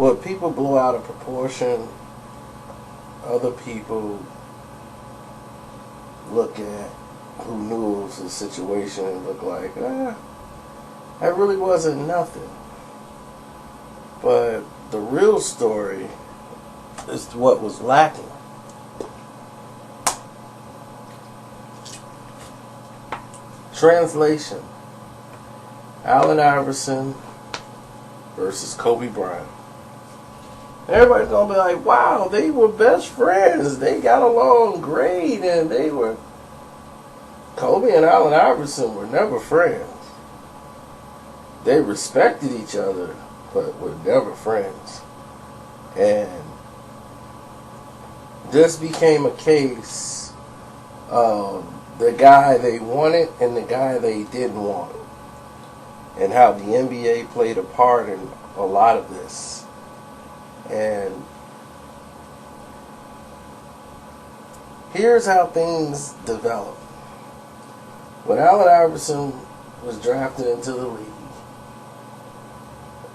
what people blow out of proportion, other people look at who knew it was a situation and look like, that really wasn't nothing. But the real story is what was lacking. Translation: Allen Iverson versus Kobe Bryant. Everybody's gonna be like, wow, they were best friends. They got along great, and they were. Kobe and Allen Iverson were never friends. They respected each other, but were never friends. And this became a case of the guy they wanted and the guy they didn't want, and how the NBA played a part in a lot of this. And here's how things developed. When Allen Iverson was drafted into the league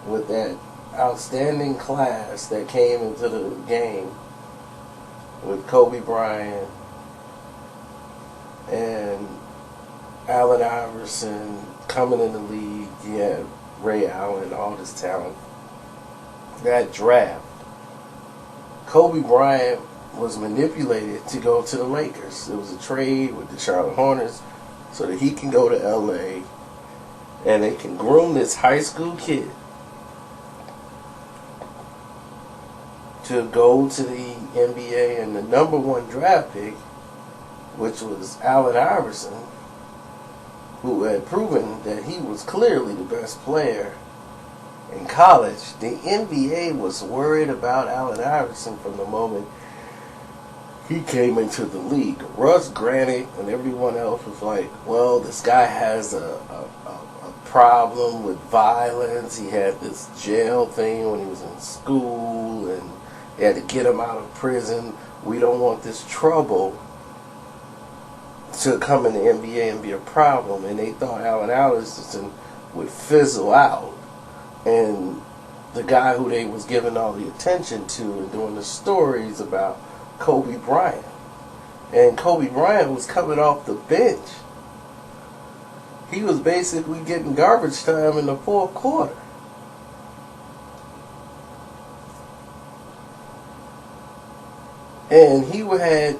with that outstanding class that came into the game with Kobe Bryant and Allen Iverson coming in the league, you had Ray Allen, all this talent. That draft, Kobe Bryant was manipulated to go to the Lakers. It was a trade with the Charlotte Hornets so that he can go to LA and they can groom this high school kid to go to the NBA, and the number one draft pick, which was Allen Iverson, who had proven that he was clearly the best player in college. The NBA was worried about Allen Iverson from the moment he came into the league. Russ Granite and everyone else was like, well, this guy has a problem with violence. He had this jail thing when he was in school, and they had to get him out of prison. We don't want this trouble to come in the NBA and be a problem. And they thought Allen Iverson would fizzle out. And the guy who they was giving all the attention to and doing the stories about, Kobe Bryant. And Kobe Bryant was coming off the bench. He was basically getting garbage time in the fourth quarter. And he had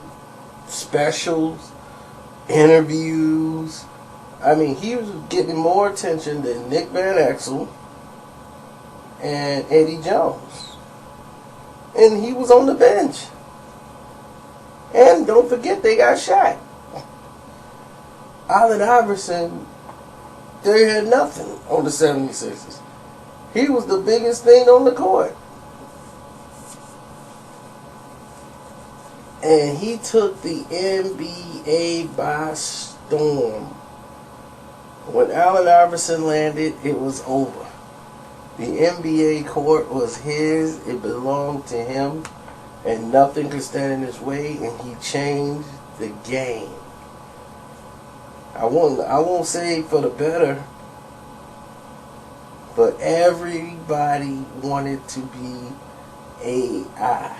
specials, interviews. I mean, he was getting more attention than Nick Van Exel and Eddie Jones. And he was on the bench. And don't forget, they got Shaq. Allen Iverson, they had nothing on the 76ers. He was the biggest thing on the court. And he took the NBA by storm. When Allen Iverson landed, it was over. The NBA court was his. It belonged to him. And nothing could stand in his way. And he changed the game. I won't say for the better. But everybody wanted to be AI.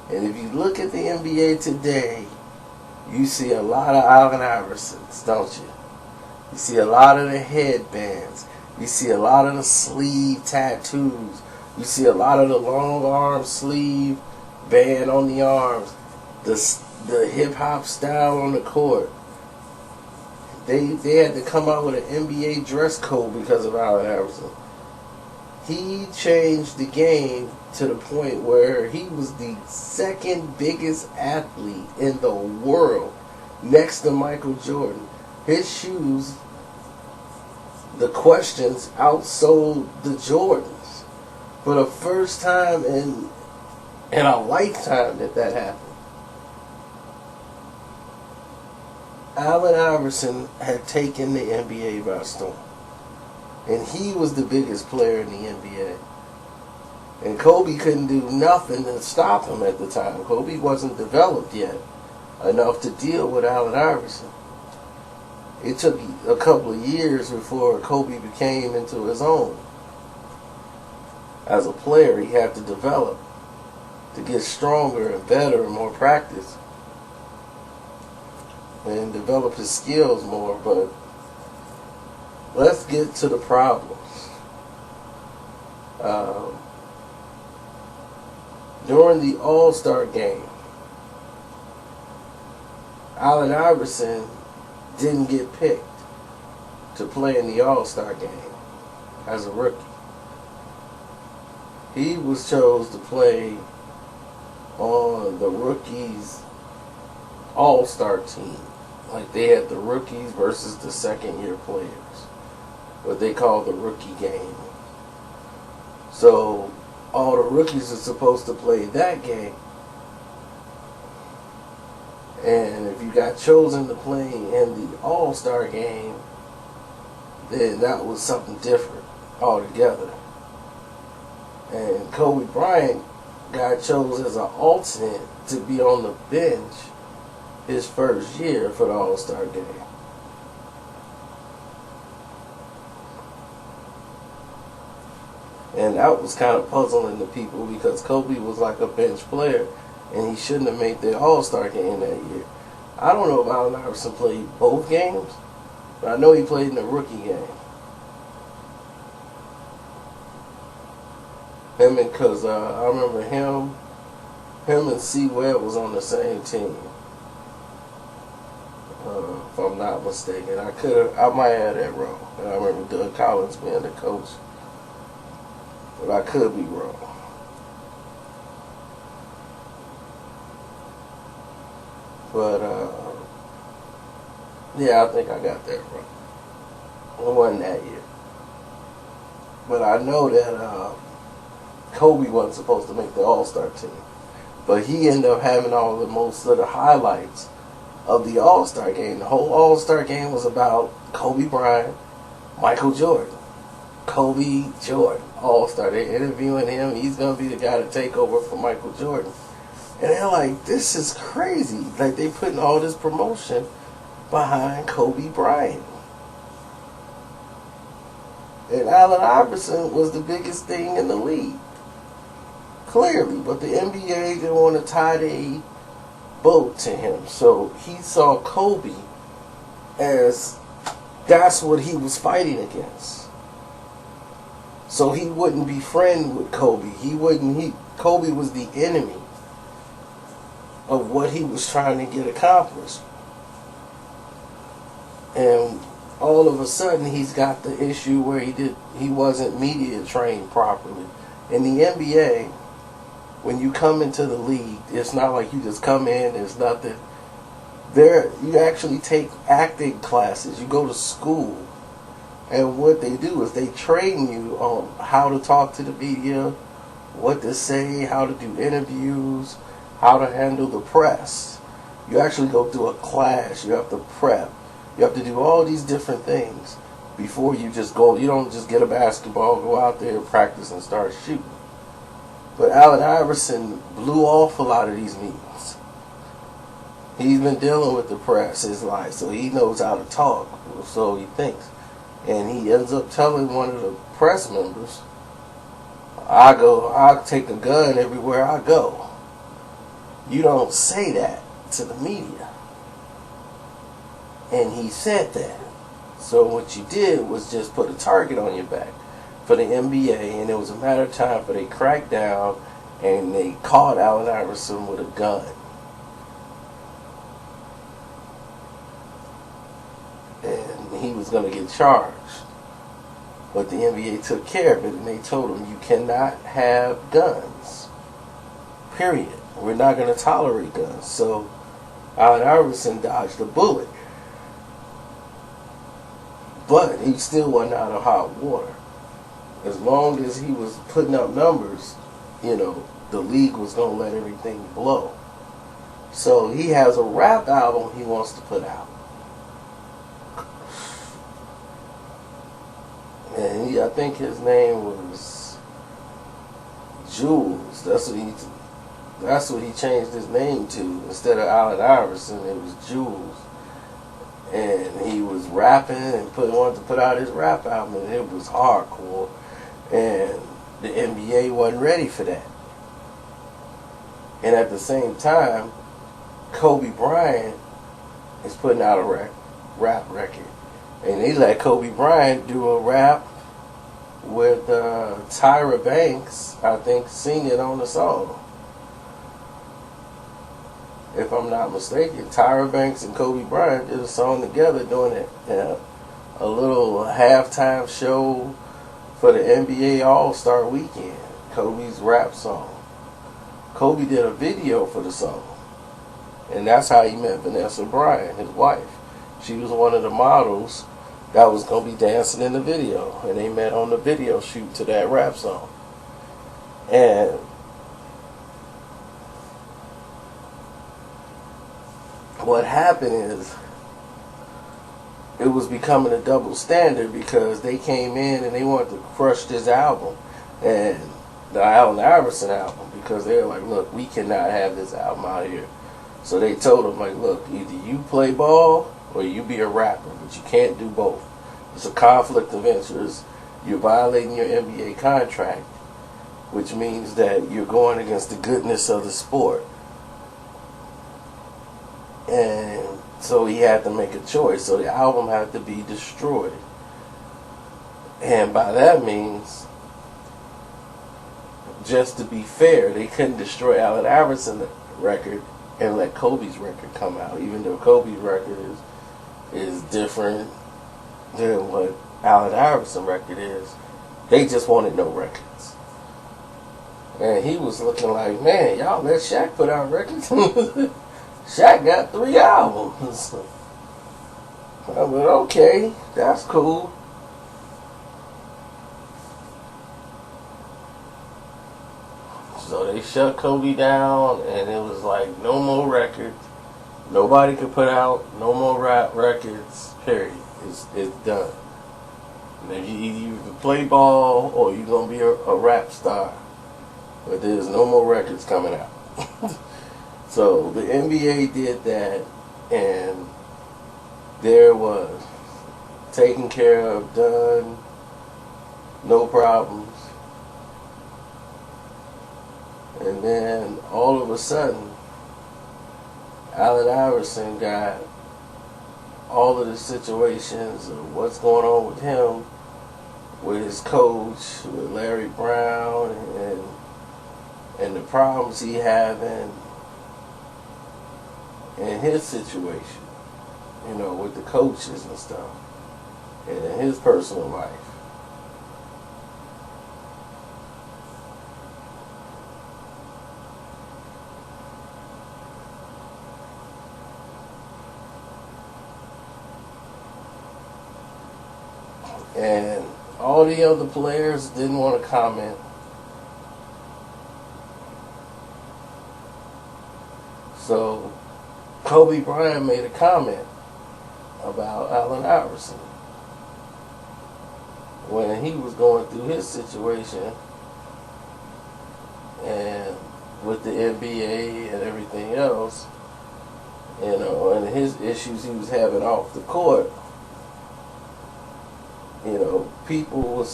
And if you look at the NBA today, you see a lot of Allen Iversons, don't you? You see a lot of the headbands. You see a lot of the sleeve tattoos. You see a lot of the long arm sleeve band on the arms. The hip-hop style on the court. They had to come out with an NBA dress code because of Allen Iverson. He changed the game to the point where he was the second biggest athlete in the world next to Michael Jordan. His shoes, the questions, outsold the Jordans for the first time in a lifetime that happened. Allen Iverson had taken the NBA by storm. And he was the biggest player in the NBA. And Kobe couldn't do nothing to stop him at the time. Kobe wasn't developed yet enough to deal with Allen Iverson. It took a couple of years before Kobe became into his own. as a player, he had to develop to get stronger and better and more practice and develop his skills more. But let's get to the problems. During the All-Star game, Allen Iverson didn't get picked to play in the All-Star game as a rookie. He was chose to play on the rookies All-Star team. Like, they had the rookies versus the second-year players, what they call the rookie game. So all the rookies are supposed to play that game. And if you got chosen to play in the All-Star game, then that was something different altogether. And Kobe Bryant got chosen as an alternate to be on the bench his first year for the All-Star game. And that was kind of puzzling to people because Kobe was like a bench player and he shouldn't have made the All-Star game that year. I don't know if Allen Iverson played both games, but I know he played in the rookie game. Because I remember him and C. Webb was on the same team. If I'm not mistaken, I might have that wrong. I remember Doug Collins being the coach, but I could be wrong. But yeah, I think I got that wrong. It wasn't that year, but I know that Kobe wasn't supposed to make the All-Star team, but he ended up having most of the highlights of the All-Star game. The whole All-Star game was about Kobe Bryant, Michael Jordan. Kobe Jordan, All-Star. They're interviewing him. He's going to be the guy to take over for Michael Jordan. And they're like, this is crazy. Like, they putting all this promotion behind Kobe Bryant. And Allen Iverson was the biggest thing in the league. Clearly. But the NBA didn't want to tie their boat to him. So he saw Kobe as that's what he was fighting against. So he wouldn't be friends with Kobe. Kobe was the enemy of what he was trying to get accomplished. And all of a sudden he's got the issue where he wasn't media trained properly. In the NBA, when you come into the league, it's not like you just come in, there's nothing. You actually take acting classes, you go to school. And what they do is they train you on how to talk to the media, what to say, how to do interviews, how to handle the press. You actually go through a class. You have to prep. You have to do all these different things before you just go. You don't just get a basketball, go out there, practice, and start shooting. But Allen Iverson blew off a lot of these meetings. He's been dealing with the press his life, so he knows how to talk. So he thinks. And he ends up telling one of the press members, I'll take a gun everywhere I go. You don't say that to the media. And he said that. So what you did was just put a target on your back for the NBA, and it was a matter of time for they cracked down and they caught Allen Iverson with a gun. And he was going to get charged. But the NBA took care of it, and they told him, you cannot have guns. Period. We're not going to tolerate guns. So Allen Iverson dodged a bullet. But he still wasn't out of hot water. As long as he was putting up numbers, the league was going to let everything blow. So he has a rap album he wants to put out. And I think his name was Jules. That's what he changed his name to. Instead of Allen Iverson, it was Jules. And he was rapping and wanted to put out his rap album, and it was hardcore. And the NBA wasn't ready for that. And at the same time, Kobe Bryant is putting out a rap record. And they let Kobe Bryant do a rap with Tyra Banks, I think, singing on the song. If I'm not mistaken, Tyra Banks and Kobe Bryant did a song together doing it. A little halftime show for the NBA All-Star Weekend. Kobe's rap song. Kobe did a video for the song. And that's how he met Vanessa Bryant, his wife. She was one of the models that was going to be dancing in the video. And they met on the video shoot to that rap song. And what happened is it was becoming a double standard because they came in and they wanted to crush this album. And the Allen Iverson album, because they were like, look, we cannot have this album out here. So they told him, like, look, either you play ball or you be a rapper, but you can't do both. It's a conflict of interest. You're violating your NBA contract, which means that you're going against the goodness of the sport. And so he had to make a choice. So the album had to be destroyed. And by that means, just to be fair, they couldn't destroy Allen Iverson's record and let Kobe's record come out, even though Kobe's record is different than what Allen Iverson's record is. They just wanted no records. And he was looking like, man, y'all let Shaq put out records? Shaq got 3 albums. I went, okay, that's cool. So they shut Kobe down, and it was like, no more records. Nobody could put out no more rap records, period. It's done. And you can play ball, or you're going to be a rap star. But there's no more records coming out. So the NBA did that, and there was taken care of, done, no problems. And then all of a sudden, Allen Iverson got all of the situations of what's going on with him, with his coach, with Larry Brown, and the problems he having in his situation, you know, with the coaches and stuff, and in his personal life. And all the other players didn't want to comment. So Kobe Bryant made a comment about Allen Iverson when he was going through his situation and with the NBA and everything else, you know, and his issues he was having off the court. You know, people was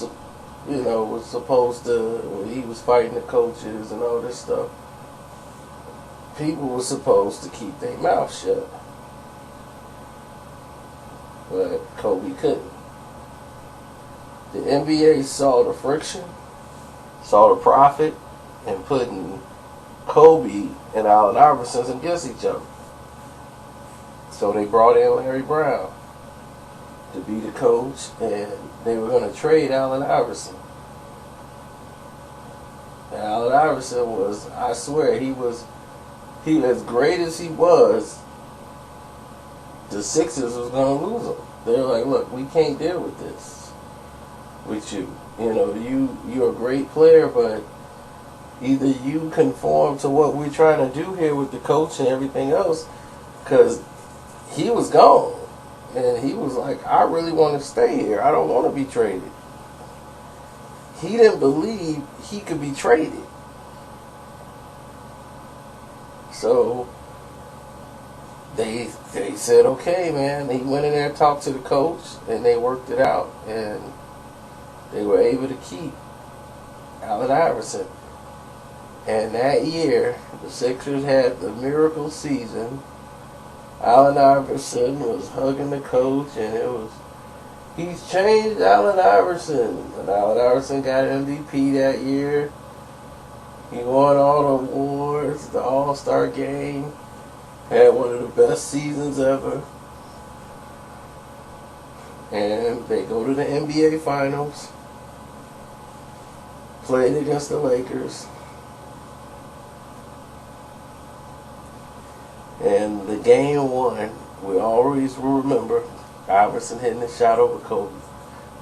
supposed to, when he was fighting the coaches and all this stuff, people were supposed to keep their mouth shut. But Kobe couldn't. The NBA saw the friction, saw the profit, in putting Kobe and Allen Iverson against each other. So they brought in Larry Brown to be the coach, and they were going to trade Allen Iverson. And Allen Iverson was, I swear, he as great as he was, the Sixers was going to lose him. They were like, look, we can't deal with this with you. You know, you're a great player, but either you conform to what we're trying to do here with the coach and everything else, because he was gone. And he was like, I really want to stay here. I don't want to be traded. He didn't believe he could be traded. So they said, okay, man. He went in there and talked to the coach, and they worked it out. And they were able to keep Allen Iverson. And that year, the Sixers had the miracle season. Allen Iverson was hugging the coach, and he's changed Allen Iverson. And Allen Iverson got MVP that year. He won all the awards, the All-Star game. Had one of the best seasons ever. And they go to the NBA Finals. Played against the Lakers. And the game one, we always will remember Iverson hitting the shot over Kobe.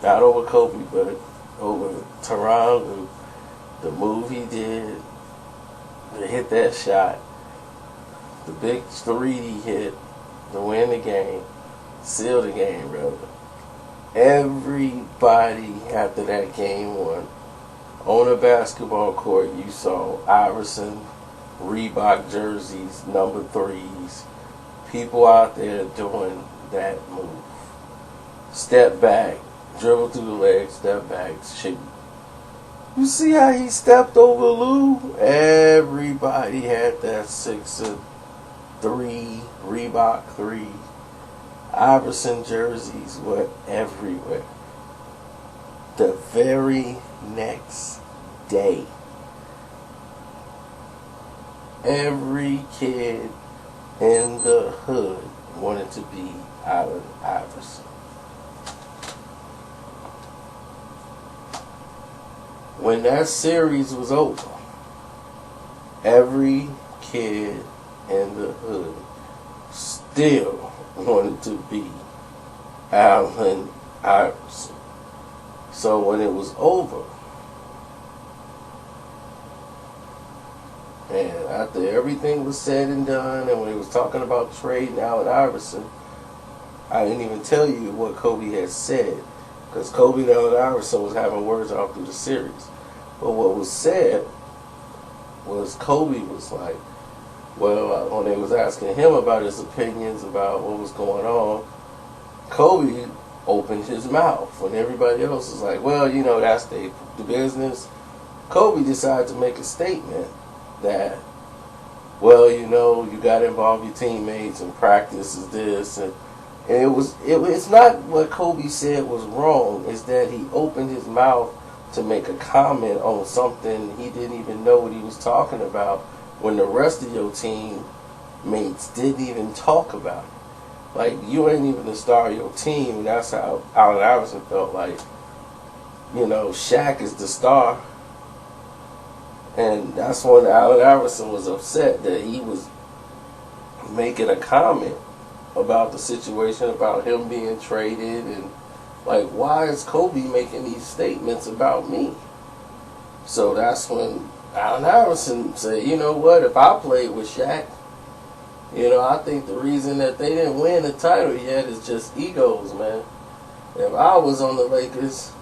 Not over Kobe, but over Toronto. The move he did to hit that shot. The big three he hit to win the game. Seal the game, rather. Everybody after that game one, on a basketball court, you saw Iverson, Reebok jerseys, number 3s, people out there doing that move. Step back, dribble through the legs, step back, shoot. You see how he stepped over Lou? Everybody had that 6'3", Reebok 3. Iverson jerseys were everywhere. The very next day, every kid in the hood wanted to be Allen Iverson. When that series was over, every kid in the hood still wanted to be Allen Iverson. So when it was over, and after everything was said and done, and when he was talking about trading Allen Iverson, I didn't even tell you what Kobe had said, because Kobe and Allen Iverson was having words all through the series. But what was said was Kobe was like, well, when they was asking him about his opinions about what was going on, Kobe opened his mouth when everybody else was like, well, you know, that's the business. Kobe decided to make a statement that, well, you know, you got to involve your teammates, and practice is this, and it's not what Kobe said was wrong. It's that he opened his mouth to make a comment on something he didn't even know what he was talking about, when the rest of your teammates didn't even talk about it. Like, you ain't even the star of your team, and that's how Allen Iverson felt like, you know, Shaq is the star. And that's when Allen Iverson was upset that he was making a comment about the situation, about him being traded, and like, why is Kobe making these statements about me? So that's when Allen Iverson said, you know what, if I played with Shaq, you know, I think the reason that they didn't win the title yet is just egos, man. If I was on the Lakers,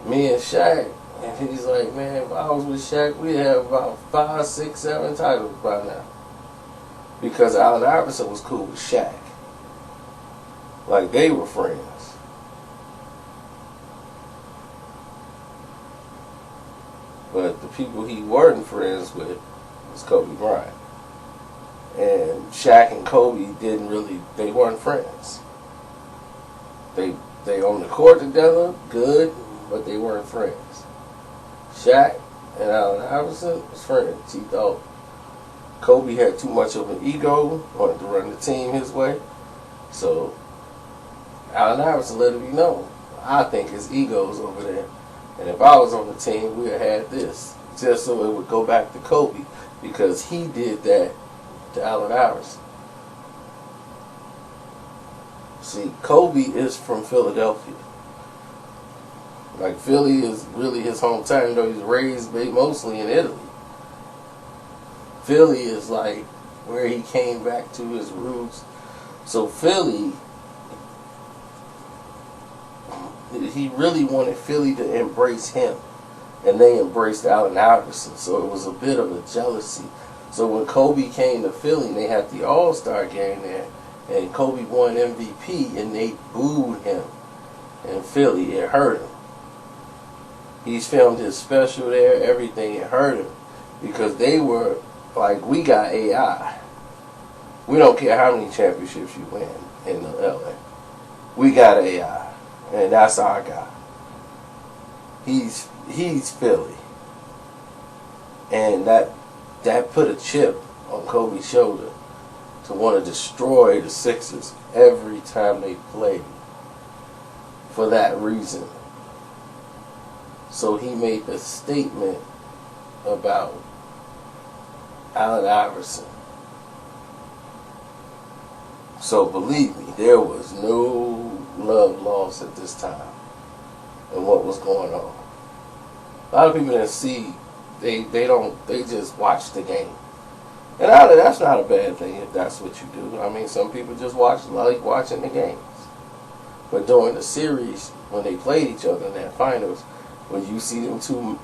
me and Shaq, and he's like, man, if I was with Shaq, we'd have about 5, 6, 7 titles by now. Because Allen Iverson was cool with Shaq. Like, they were friends. But the people he weren't friends with was Kobe Bryant. And Shaq and Kobe they weren't friends. They on the court together, good, but they weren't friends. Shaq and Allen Iverson was friends. He thought Kobe had too much of an ego, wanted to run the team his way. So Allen Iverson let it be known, I think his ego's over there. And if I was on the team, we'd have had this. Just so it would go back to Kobe, because he did that to Allen Iverson. See, Kobe is from Philadelphia. Like, Philly is really his hometown, though he's raised mostly in Italy. Philly is like where he came back to his roots. So Philly, he really wanted Philly to embrace him, and they embraced Allen Iverson. So it was a bit of a jealousy. So when Kobe came to Philly, they had the All-Star game there, and Kobe won MVP, and they booed him in Philly. It hurt him. He's filmed his special there, everything. It hurt him because they were like, we got AI. We don't care how many championships you win in the LA. We got AI, and that's our guy. He's Philly, and that put a chip on Kobe's shoulder to want to destroy the Sixers every time they played for that reason. So he made the statement about Allen Iverson. So believe me, there was no love lost at this time and what was going on. A lot of people didn't see, they just watch the game. And that's not a bad thing if that's what you do. I mean, some people just like watching the games. But during the series, when they played each other in that finals, when you see them two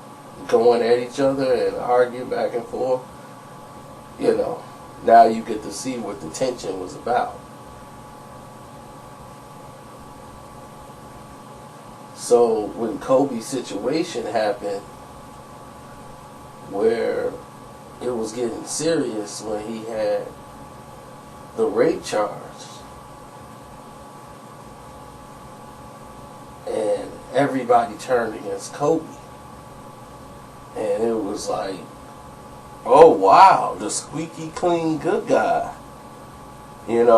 going at each other and arguing back and forth, now you get to see what the tension was about. So when Kobe's situation happened, where it was getting serious when he had the rape charge, and everybody turned against Kobe, and it was like, oh wow, the squeaky clean good guy. And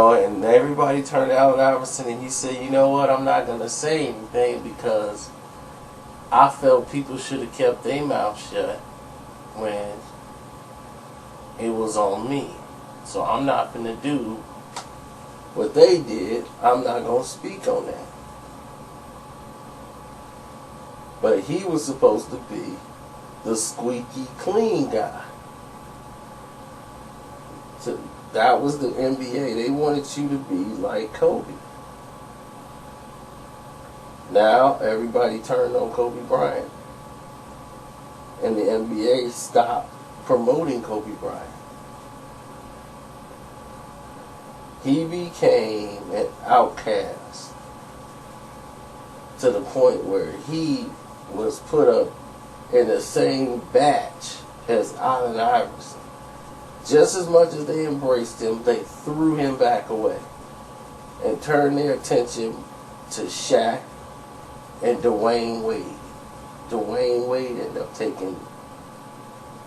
everybody turned to Allen Iverson, and he said, you know what, I'm not going to say anything because I felt people should have kept their mouth shut when it was on me. So I'm not going to do what they did. I'm not going to speak on that. But he was supposed to be the squeaky clean guy. So that was the NBA. They wanted you to be like Kobe. Now everybody turned on Kobe Bryant. And the NBA stopped promoting Kobe Bryant. He became an outcast to the point where he was put up in the same batch as Allen Iverson. Just as much as they embraced him, they threw him back away and turned their attention to Shaq and Dwayne Wade. Dwayne Wade ended up taking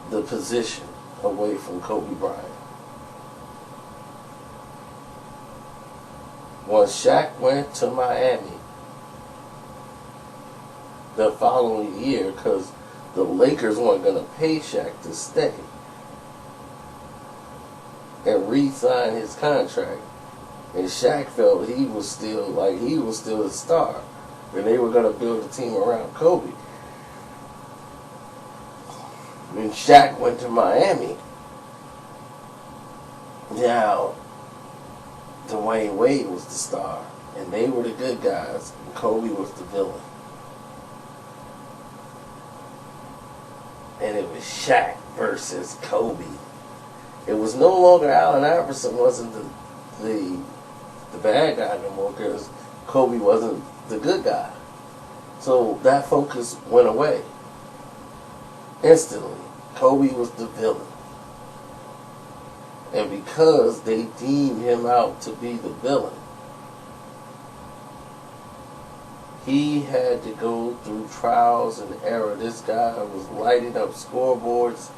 the position away from Kobe Bryant. Once Shaq went to Miami the following year, because the Lakers weren't going to pay Shaq to stay and re-sign his contract, and Shaq felt he was still a star, and they were going to build a team around Kobe. When Shaq went to Miami, now Dwayne Wade was the star, and they were the good guys, and Kobe was the villain. And it was Shaq versus Kobe. It was no longer Allen Iverson wasn't the bad guy no more, because Kobe wasn't the good guy. So that focus went away instantly. Kobe was the villain. And because they deemed him out to be the villain, he had to go through trials and error. This guy was lighting up scoreboards,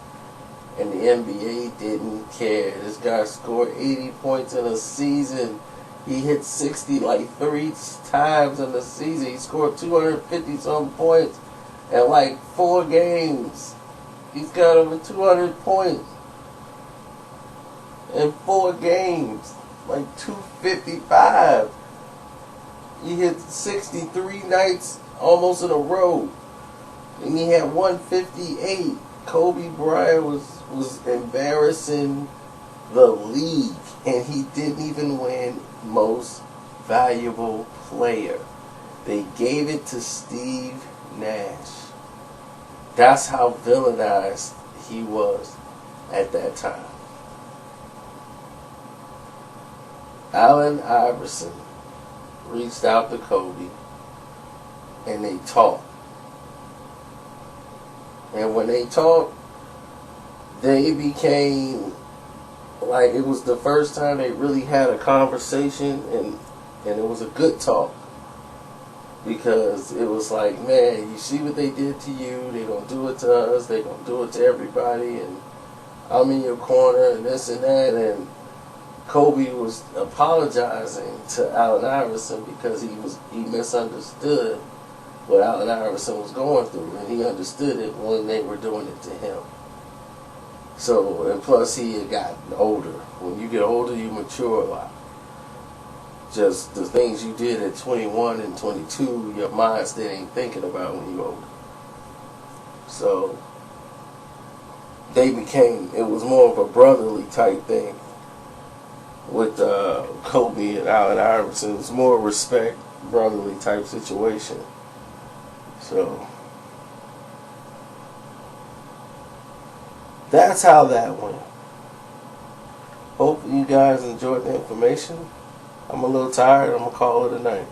and the NBA didn't care. This guy scored 80 points in a season. He hit 60 like 3 times in the season. He scored 250-some points in like 4 games. He's got over 200 points in 4 games, like 255. He hit 63 nights almost in a row, and he had 158. Kobe Bryant was embarrassing the league, and he didn't even win Most Valuable Player. They gave it to Steve Nash. That's how villainized he was at that time. Allen Iverson reached out to Kobe, and they talked. And when they talked, they became like, it was the first time they really had a conversation, and it was a good talk. Because it was like, man, you see what they did to you, they gonna do it to us, they gonna do it to everybody, and I'm in your corner, and this and that. And Kobe was apologizing to Allen Iverson because he misunderstood what Allen Iverson was going through, and he understood it when they were doing it to him. So, and plus he had gotten older. When you get older, you mature a lot. Just the things you did at 21 and 22, your mind still ain't thinking about when you're older. So it was more of a brotherly type thing with Kobe and Allen Iverson. It was more respect, brotherly type situation. So that's how that went. Hope you guys enjoyed the information. I'm a little tired. I'm going to call it a night.